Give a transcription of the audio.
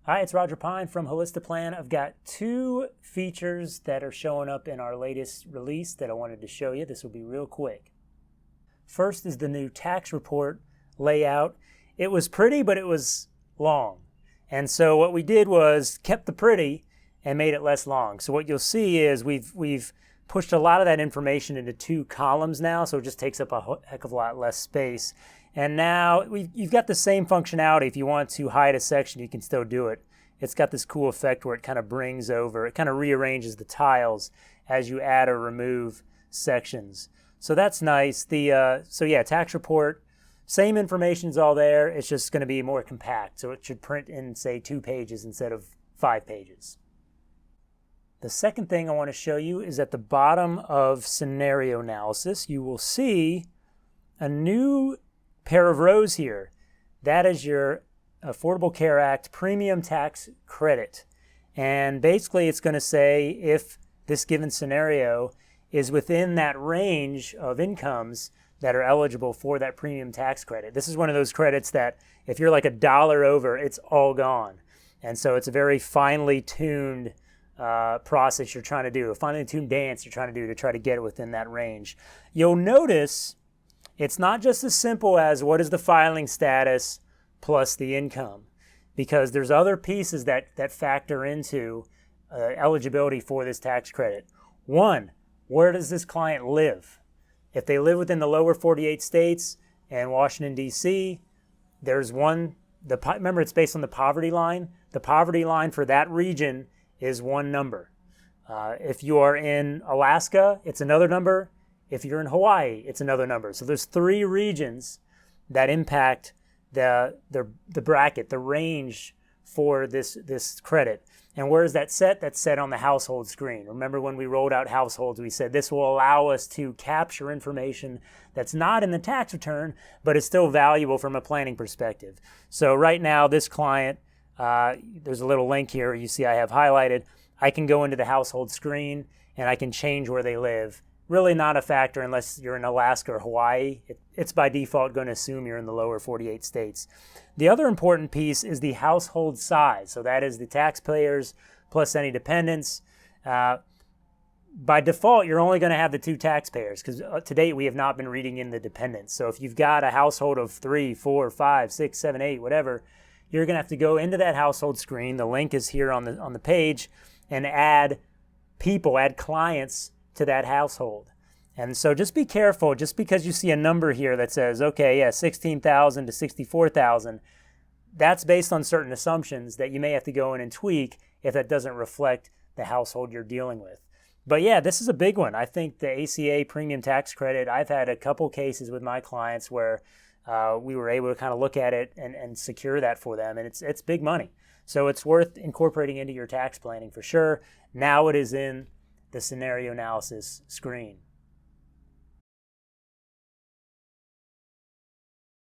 Hi, it's Roger Pine from Holistiplan. I've got two features that are showing up in our latest release that I wanted to show you. This will be real quick. First is the new tax report layout. It was pretty, but it was long. And so what we did was kept the pretty and made it less long. So what you'll see is we've pushed a lot of that information into two columns now, so it just takes up a heck of a lot less space. And now you've got the same functionality. If you want to hide a section, you can still do it. It's got this cool effect where it kind of brings over, it kind of rearranges the tiles as you add or remove sections. So that's nice. So yeah, tax report, same information's all there. It's just going to be more compact. So it should print in, say, 2 pages instead of 5 pages. The second thing I want to show you is at the bottom of scenario analysis, you will see a new pair of rows here. That is your Affordable Care Act premium tax credit. And basically it's going to say if this given scenario is within that range of incomes that are eligible for that premium tax credit. This is one of those credits that if you're like $1 over, it's all gone. And so it's a very finely tuned process you're trying to do, a finely tuned dance you're trying to do to try to get it within that range. You'll notice it's not just as simple as what is the filing status plus the income, because there's other pieces that factor into eligibility for this tax credit. One, where does this client live? If they live within the lower 48 states and Washington, D.C., there's one, remember it's based on the poverty line. The poverty line for that region is one number. If you are in Alaska, it's another number. If you're in Hawaii, it's another number. So there's 3 regions that impact the bracket, the range for this credit. And where is that set? That's set on the household screen. Remember when we rolled out households, we said this will allow us to capture information that's not in the tax return, but is still valuable from a planning perspective. So right now, this client, there's a little link here you see I have highlighted. I can go into the household screen and I can change where they live. Really not a factor unless you're in Alaska or Hawaii. It's by default going to assume you're in the lower 48 states. The other important piece is the household size. So that is the taxpayers plus any dependents. By default, you're only going to have the 2 taxpayers because to date we have not been reading in the dependents. So if you've got a household of 3, 4, 5, 6, 7, 8, whatever, you're going to have to go into that household screen. The link is here on the page, and add people, add clients to that household. And so just be careful, just because you see a number here that says, okay, yeah, 16,000 to 64,000, that's based on certain assumptions that you may have to go in and tweak if that doesn't reflect the household you're dealing with. But yeah, this is a big one. I think the ACA premium tax credit, I've had a couple cases with my clients where we were able to kind of look at it and secure that for them, and it's big money. So it's worth incorporating into your tax planning for sure. Now it is in the scenario analysis screen.